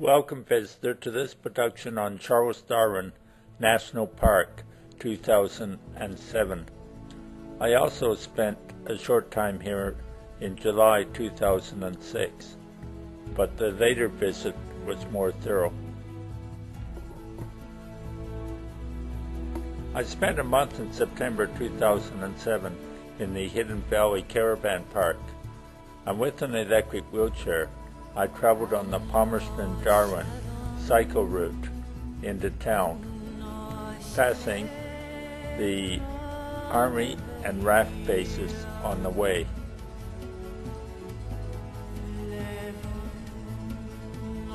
Welcome, visitor, to this production on Charles Darwin National Park, 2007. I also spent a short time here in July 2006, but the later visit was more thorough. I spent a month in September 2007 in the Hidden Valley Caravan Park, and with an electric wheelchair, I traveled on the Palmerston-Darwin cycle route into town, passing the Army and RAF bases on the way.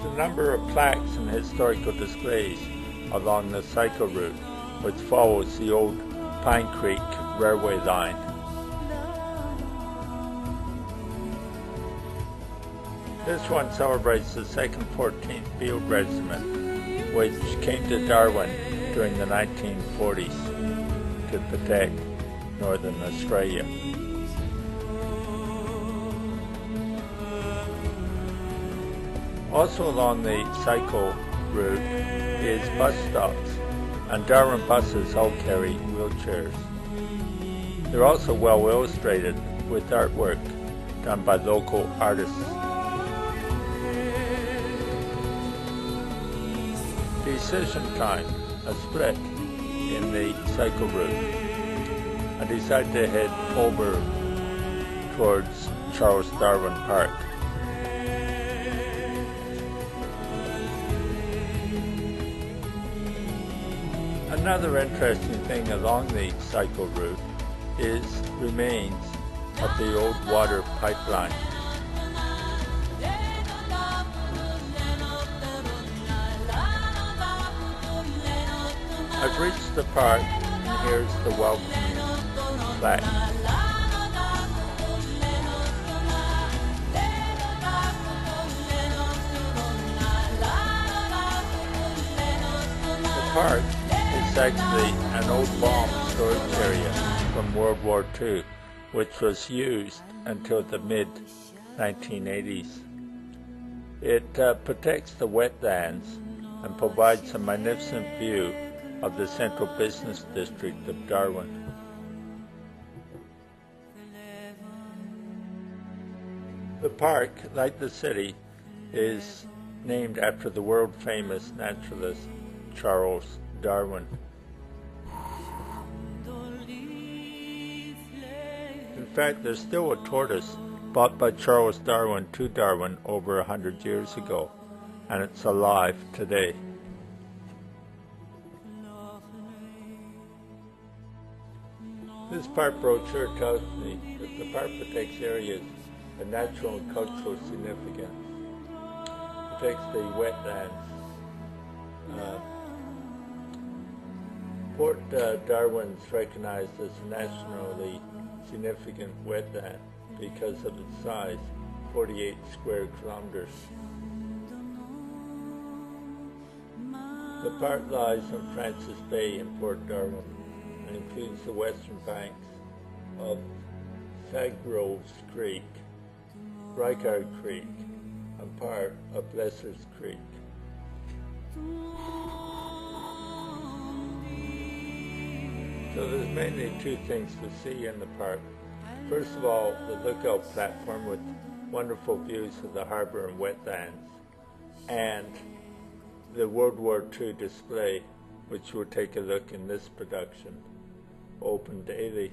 The number of plaques and historical displays along the cycle route, which follows the old Pine Creek railway line. This one celebrates the 2nd 14th Field Regiment, which came to Darwin during the 1940s to protect Northern Australia. Also along the cycle route is bus stops, and Darwin buses all carry wheelchairs. They're also well illustrated with artwork done by local artists. Decision time, a split in the cycle route. I decided to head over towards Charles Darwin Park. Another interesting thing along the cycle route is remains of the old water pipeline. I've reached the park, and here's the welcome flag. The park is actually an old bomb storage area from World War II, which was used until the mid-1980s. It protects the wetlands and provides a magnificent view of the central business district of Darwin. The park, like the city, is named after the world-famous naturalist Charles Darwin. In fact, there's still a tortoise brought by Charles Darwin to Darwin over 100 years ago, and it's alive today. This park brochure tells me that the park protects areas of natural and cultural significance, protects the wetlands. Port Darwin's recognized as a nationally significant wetland because of its size, 48 square kilometers. The park lies on Francis Bay in Port Darwin, and includes the western banks of Saggroves Creek, Rycard Creek, and part of Blessers Creek. So there's mainly two things to see in the park. First of all, the lookout platform with wonderful views of the harbor and wetlands, and the World War II display, which we'll take a look in this production, open daily.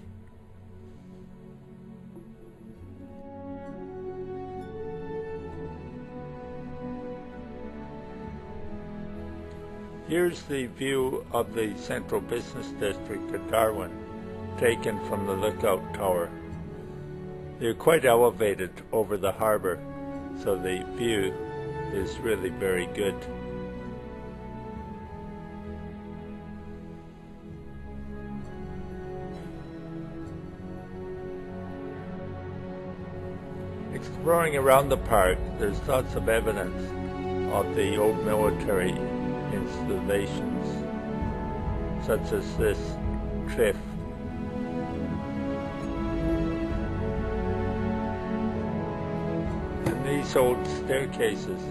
Here's the view of the central business district of Darwin, taken from the lookout tower. They're quite elevated over the harbor, so the view is really very good. Exploring around the park, there's lots of evidence of the old military installations, such as this cliff. And these old staircases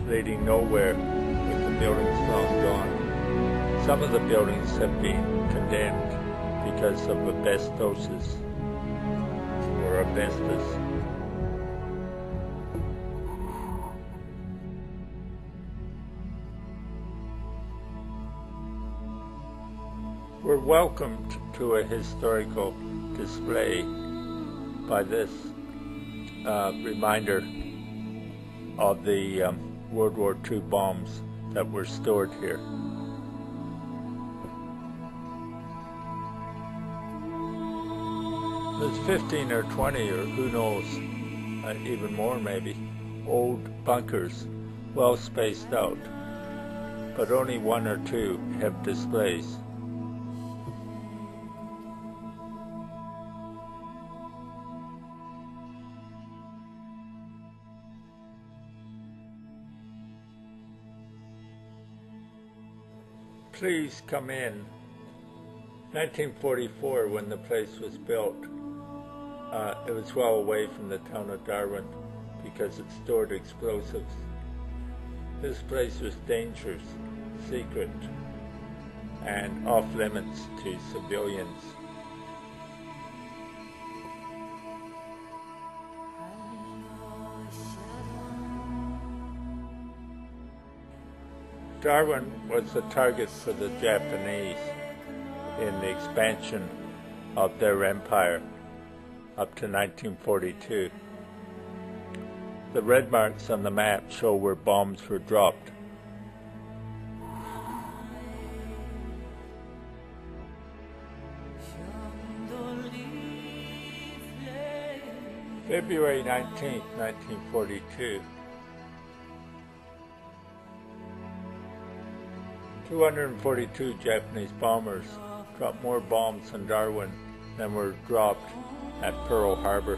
leading nowhere with the buildings long gone. Some of the buildings have been condemned because of asbestosis or asbestos. We're welcomed to a historical display by this reminder of the World War II bombs that were stored here. There's 15 or 20 or who knows, even more maybe, old bunkers well spaced out, but only one or two have displays. Please come in. 1944, when the place was built, it was well away from the town of Darwin because it stored explosives. This place was dangerous, secret, and off limits to civilians. Darwin was the target for the Japanese in the expansion of their empire up to 1942. The red marks on the map show where bombs were dropped. February 19, 1942. 242 Japanese bombers dropped more bombs on Darwin than were dropped at Pearl Harbor.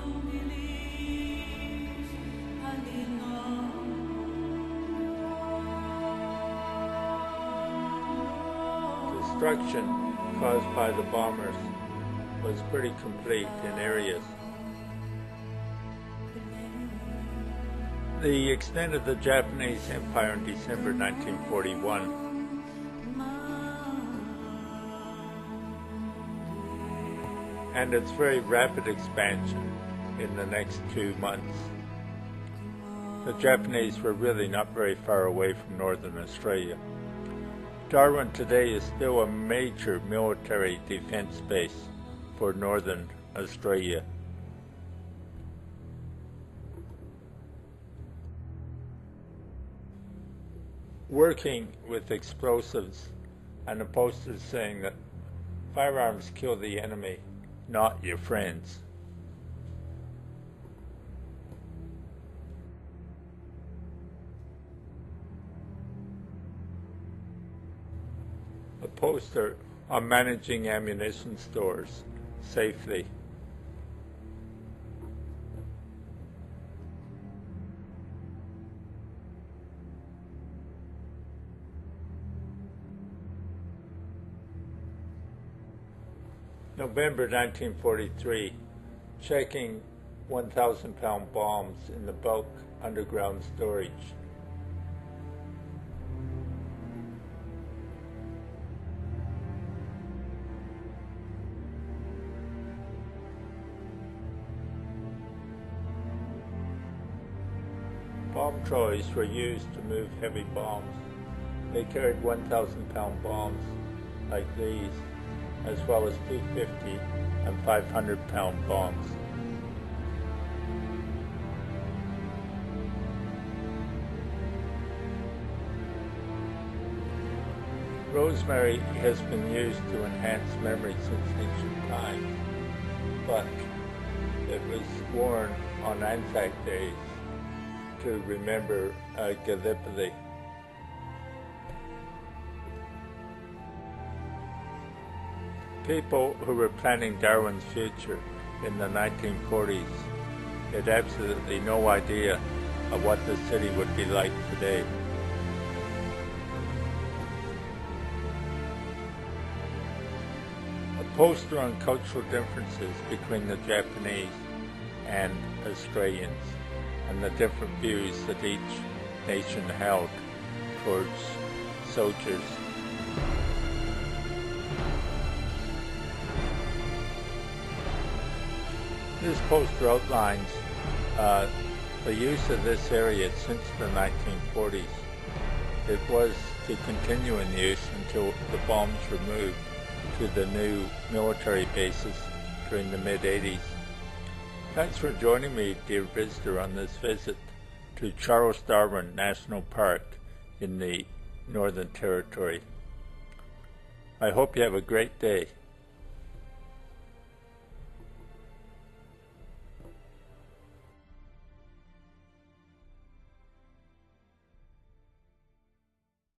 Destruction caused by the bombers was pretty complete in areas. The extent of the Japanese Empire in December 1941. And its very rapid expansion in the next 2 months. The Japanese were really not very far away from northern Australia. Darwin today is still a major military defense base for northern Australia. Working with explosives and a poster saying that firearms kill the enemy, not your friends. A poster on managing ammunition stores safely. November 1943, checking 1,000-pound bombs in the bulk underground storage. Bomb trolleys were used to move heavy bombs. They carried 1,000-pound bombs like these, as well as 250 and 500-pound bombs. Rosemary has been used to enhance memory since ancient times, but it was worn on Anzac days to remember Gallipoli. People who were planning Darwin's future in the 1940s had absolutely no idea of what the city would be like today. A poster on cultural differences between the Japanese and Australians and the different views that each nation held towards soldiers. This poster outlines the use of this area since the 1940s. It was to continue in use until the bombs were moved to the new military bases during the mid-80s. Thanks for joining me, dear visitor, on this visit to Charles Darwin National Park in the Northern Territory. I hope you have a great day.